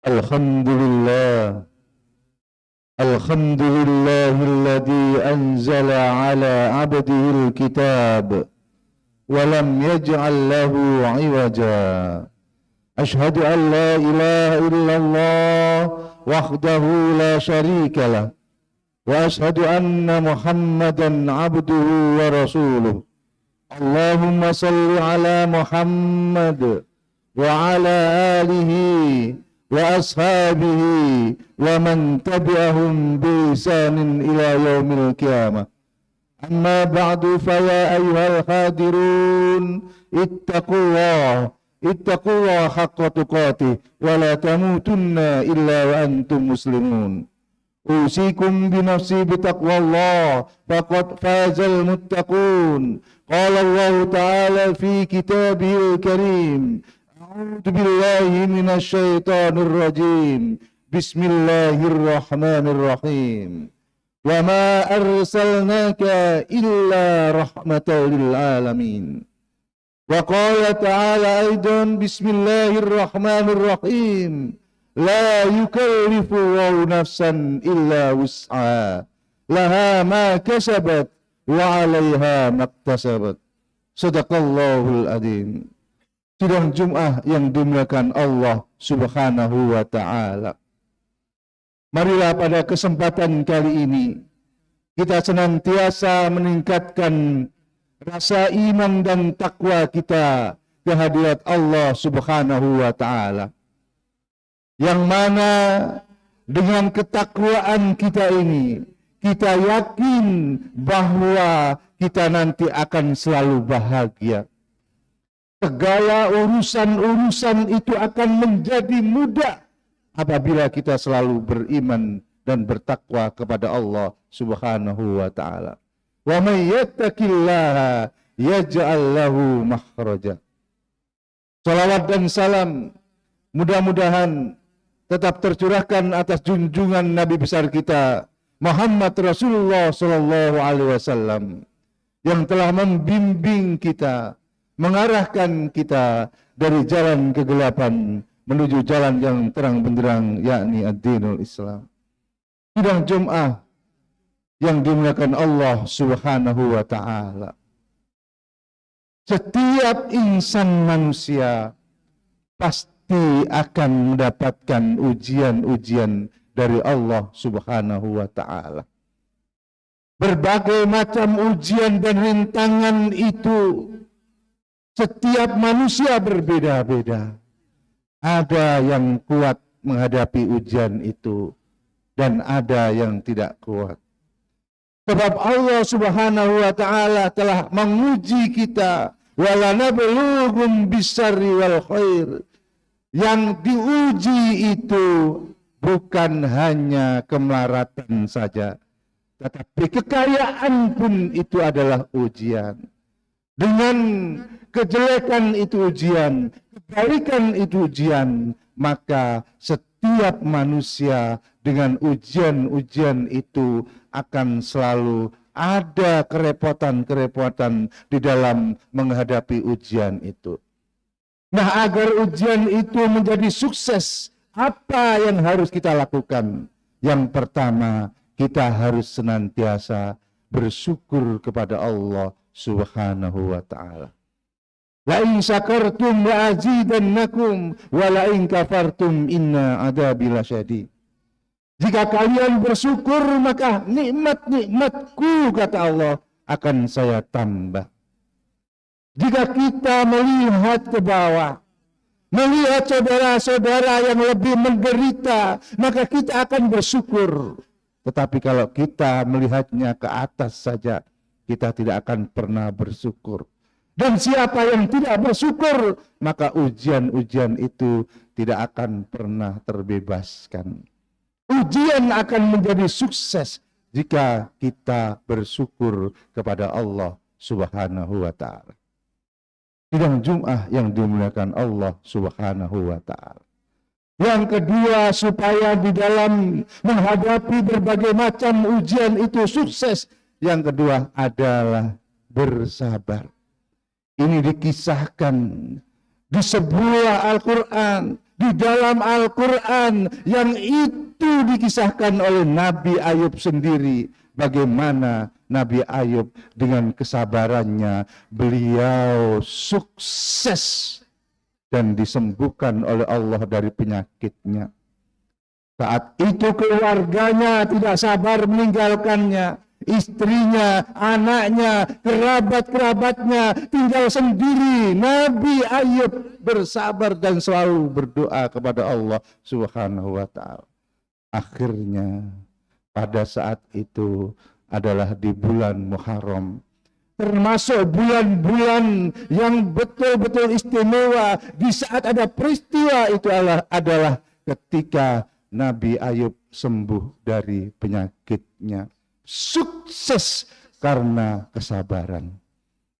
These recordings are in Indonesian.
Alhamdulillah. Alhamdulillahilladzi anzala ala abdihil kitab wa lam yaj'al lahu 'iwaja. Ashhadu an la ilaha illallah wahdahu la syarika lah wa ashhadu anna Muhammadan 'abduhu wa rasuluh. Allahumma salli ala Muhammad wa ala alihi wa ashabihi wa man tabi'ahum bi ihsanin ila yaumil qiyamah. Amma ba'du, fa ya ayyuhal hadirun ittaqullah haqqa tuqatih wa la tamutunna illa wa antum muslimun. Usikum bi nafsi bi taqwallah faqad fazal muttaqun. Qala Allah ta'ala fi kitabihil karim, a'udzu billahi minasy syaithanir rajim. Bismillahirrahmanirrahim. Wa ma arsalnaka illa rahmatan lil alamin. Wa qala ta'ala aidan, bismillahirrahmanirrahim. La yukallifu Allahu nafsan illa wus'aha. Laha ma kasabat wa 'alaiha maktasabat. Shadaqallahul adzim. Sidang Jum'ah yang dimuliakan Allah Subhanahu wa ta'ala. Marilah pada kesempatan kali ini kita senantiasa meningkatkan rasa iman dan takwa kita kehadirat Allah Subhanahu wa ta'ala. Yang mana dengan ketakwaan kita ini, kita yakin bahwa kita nanti akan selalu bahagia. Segala urusan-urusan itu akan menjadi mudah apabila kita selalu beriman dan bertakwa kepada Allah Subhanahu wa ta'ala. Wa may yattaqillaha yaj'al lahu makhraja. Salawat dan salam mudah-mudahan tetap tercurahkan atas junjungan Nabi besar kita Muhammad Rasulullah sallallahu alaihi wasallam yang telah membimbing kita, mengarahkan kita dari jalan kegelapan menuju jalan yang terang benderang, yakni ad-dinul Islam. Sidang Jum'ah yang dimuliakan Allah Subhanahu wa ta'ala. Setiap insan manusia pasti akan mendapatkan ujian-ujian dari Allah Subhanahu wa ta'ala. Berbagai macam ujian dan rintangan itu setiap manusia berbeda-beda. Ada yang kuat menghadapi ujian itu dan ada yang tidak kuat. Sebab Allah Subhanahu wa ta'ala telah menguji kita. Walanablughum bisarri wal khair. Yang diuji itu bukan hanya kemelaratan saja, tetapi kekayaan pun itu adalah ujian. Dengan kejelekan itu ujian, kebaikan itu ujian, maka setiap manusia dengan ujian-ujian itu akan selalu ada kerepotan-kerepotan di dalam menghadapi ujian itu. Nah, agar ujian itu menjadi sukses, apa yang harus kita lakukan? Yang pertama, kita harus senantiasa bersyukur kepada Allah Subhanahu wa ta'ala. La in syakartum la azidannakum wa la in kafartum inna adzabi lasyadid. Jika kalian bersyukur, maka nikmat-nikmatku, kata Allah, akan saya tambah. Jika kita melihat ke bawah, melihat saudara-saudara yang lebih menderita, maka kita akan bersyukur. Tetapi kalau kita melihatnya ke atas saja, kita tidak akan pernah bersyukur. Dan siapa yang tidak bersyukur, maka ujian-ujian itu tidak akan pernah terbebaskan. Ujian akan menjadi sukses jika kita bersyukur kepada Allah Subhanahu wa ta'ala. Sidang Jum'ah yang dimuliakan Allah Subhanahu wa ta'ala. Yang kedua, supaya di dalam menghadapi berbagai macam ujian itu sukses, yang kedua adalah bersabar. Ini dikisahkan di sebuah Al-Quran di dalam Al-Quran yang itu dikisahkan oleh Nabi Ayub sendiri. Bagaimana Nabi Ayub dengan kesabarannya, beliau sukses dan disembuhkan oleh Allah dari penyakitnya. Saat itu keluarganya tidak sabar meninggalkannya. Istrinya, anaknya, kerabat-kerabatnya tinggal sendiri. Nabi Ayub bersabar dan selalu berdoa kepada Allah Subhanahu wa ta'ala. Akhirnya pada saat itu adalah di bulan Muharram, termasuk bulan-bulan yang betul-betul istimewa. Di saat ada peristiwa itu adalah ketika Nabi Ayub sembuh dari penyakitnya. Sukses karena kesabaran.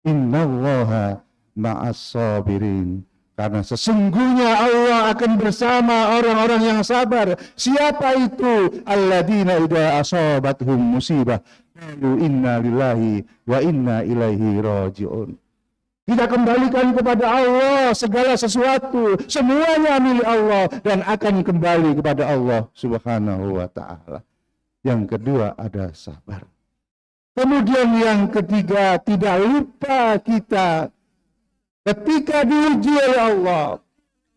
Innallaha ma'as-sabirin. Karena sesungguhnya Allah akan bersama orang-orang yang sabar. Siapa itu? Alladzina idza asabathum musibah qalu inna lillahi wa inna ilaihi raji'un. Kita kembalikan kepada Allah segala sesuatu, semuanya milik Allah dan akan kembali kepada Allah Subhanahu wa ta'ala. Yang kedua ada sabar. Kemudian yang ketiga, tidak lupa kita ketika diuji oleh Allah,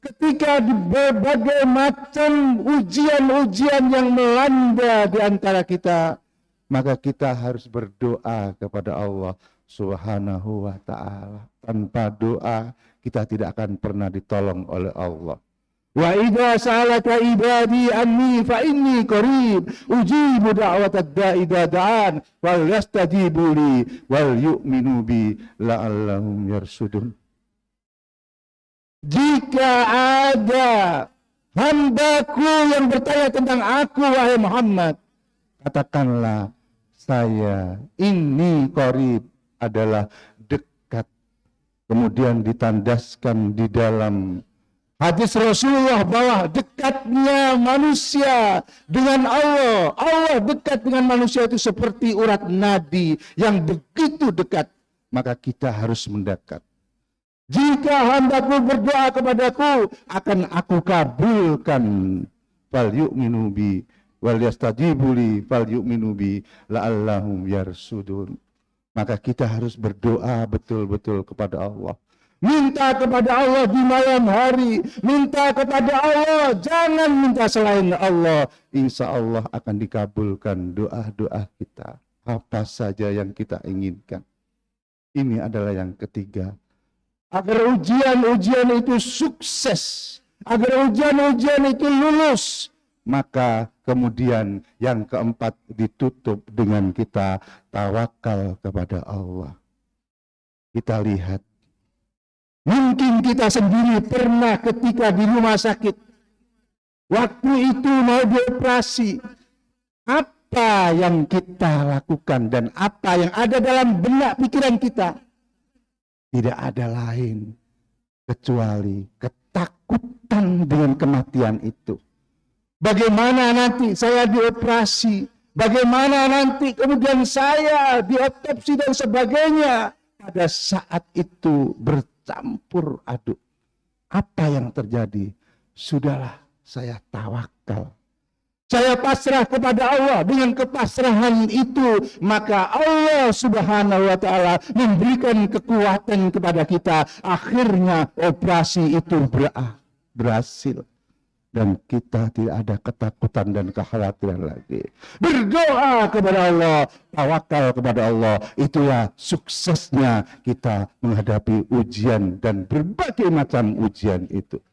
ketika di berbagai macam ujian-ujian yang melanda di antara kita, maka kita harus berdoa kepada Allah Subhanahu wa ta'ala. Tanpa doa kita tidak akan pernah ditolong oleh Allah. Wa idza sa'alaka ibadi anni fa inni qarib ujibu da'watad da'i idza da'an wal yastajibu li wal yu'minu bi la'allahum yarsudun. Jika ada hambaku yang bertanya tentang aku, wahai Muhammad, katakanlah saya ini qarib, adalah dekat. Kemudian ditandaskan di dalam hadis Rasulullah bahwa dekatnya manusia dengan Allah. Allah dekat dengan manusia itu seperti urat nadi yang begitu dekat. Maka kita harus mendekat. Jika hambaku berdoa kepadaku, akan aku kabulkan. Fal yu'minu bi wal yastajibu li fal yu'minu bi la'allahum yarsudun. Maka kita harus berdoa betul-betul kepada Allah. Minta kepada Allah di malam hari. Minta kepada Allah. Jangan minta selain Allah. Insya Allah akan dikabulkan doa-doa kita. Apa saja yang kita inginkan. Ini adalah yang ketiga. Agar ujian-ujian itu sukses. Agar ujian-ujian itu lulus. Maka kemudian yang keempat ditutup dengan kita tawakal kepada Allah. Kita lihat. Mungkin kita sendiri pernah ketika di rumah sakit. Waktu itu mau dioperasi. Apa yang kita lakukan dan apa yang ada dalam benak pikiran kita? Tidak ada lain kecuali ketakutan dengan kematian itu. Bagaimana nanti saya dioperasi? Bagaimana nanti kemudian saya diotopsi dan sebagainya? Pada saat itu bercampur aduk. Apa yang terjadi? Sudahlah, saya tawakal. Saya pasrah kepada Allah. Dengan kepasrahan itu, maka Allah Subhanahu wa ta'ala memberikan kekuatan kepada kita. Akhirnya operasi itu berhasil. Dan kita tidak ada ketakutan dan kekhawatiran lagi. Berdoa kepada Allah, tawakal kepada Allah. Itulah suksesnya kita menghadapi ujian dan berbagai macam ujian itu.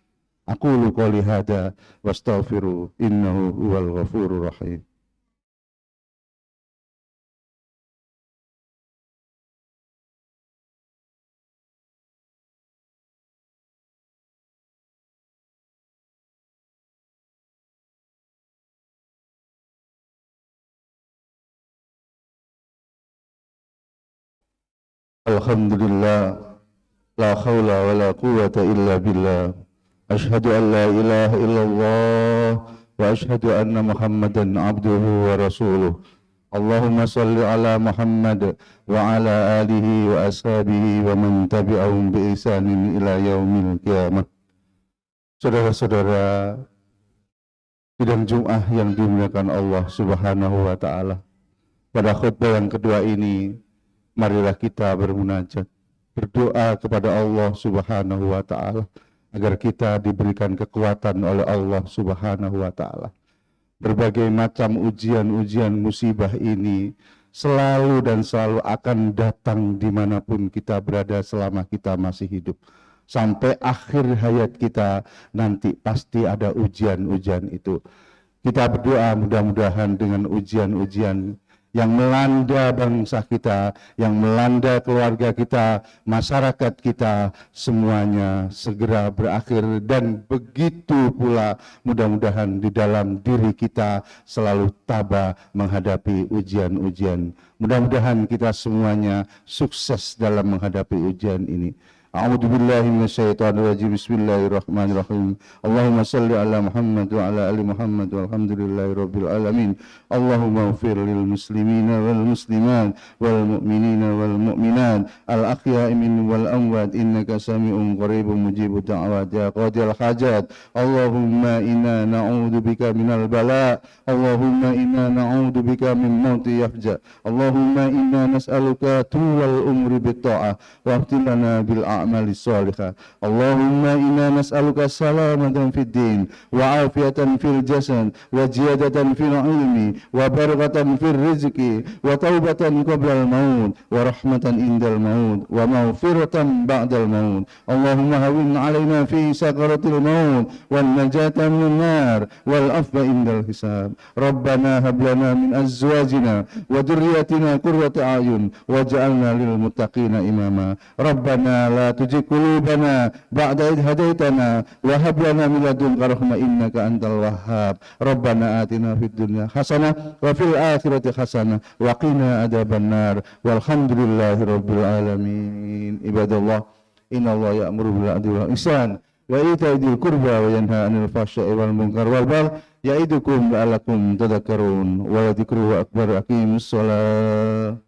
Aqulu qouli hadza wastaghfiru innahu huwal ghafurur rahim. Alhamdulillah, la haula wa la quwwata illa billah. Ashhadu an la ilaha illallah wa ashhadu anna Muhammadan abduhu wa rasuluh. Allahumma salli ala Muhammad wa ala alihi wa ashabihi wa man tabi'ahum bi ihsanin ila yaumil qiyamah. Saudara-saudara sidang Jum'ah yang dimuliakan Allah Subhanahu wa Ta'ala, pada khutbah yang kedua ini, marilah kita bermunajat, berdoa kepada Allah Subhanahu wa Ta'ala agar kita diberikan kekuatan oleh Allah Subhanahu wa Ta'ala. Berbagai macam ujian-ujian musibah ini selalu dan selalu akan datang dimanapun kita berada selama kita masih hidup. Sampai akhir hayat kita nanti pasti ada ujian-ujian itu. Kita berdoa mudah-mudahan dengan ujian-ujian yang melanda bangsa kita, yang melanda keluarga kita, masyarakat kita, semuanya segera berakhir. Dan begitu pula mudah-mudahan di dalam diri kita selalu tabah menghadapi ujian-ujian. Mudah-mudahan kita semuanya sukses dalam menghadapi ujian ini. A'udzu billahi minasyaitonir rajim. Bismillahirrahmanirrahim. Allahumma shalli ala Muhammad wa ala ali Muhammad walhamdulillahirabbil alamin. Allahumma ighfir lil muslimina wal muslimat wal mu'minina wal mu'minat al ahya'i minhum wal amwat innaka sami'un qaribun mujibud da'wat ya qadil hajat. Allahumma inna na'udzu bika minal bala. Allahumma inna na'udzu bika min mauti yafja. Allahumma inna nas'aluka tuwal umri bit ta'ah wa aftilana bil a'mali salihah. Allahumma inna nas'aluka salamatan fid din wa afiyatan fil jasad wa ziyadatan fil ilmi wa barakatan fil rizqi wa taubatan qabla al maut wa rahmatan indal maut wa maghfiratan ba'dal maut. Allahumma hawwin 'alaina fi sakaratil maut wan najata minan nar wal afwa indal hisab. Rabbana hab lana min azwajina wa dhurriyyatina qurrata a'yun waj'alna lil muttaqina imama. Rabbana la tujigh qulubana ba'da idh hadaitana wa hab lana min ladunka rahmah innaka antal wahhab. Rabbana atina fid dunya hasanah wa fil akhirati hasanah wa qina adzabannar. Walhamdulillahi rabbil alamin. Ibadallah, innallaha ya'muru bil 'adli wal ihsan wa ita'i dzil qurba wa yanha 'anil fahsya'i wal munkar wal baghi ya'idukum la'allakum tadhakkarun. Wa dzikruhu akbar. Aqimus shalah.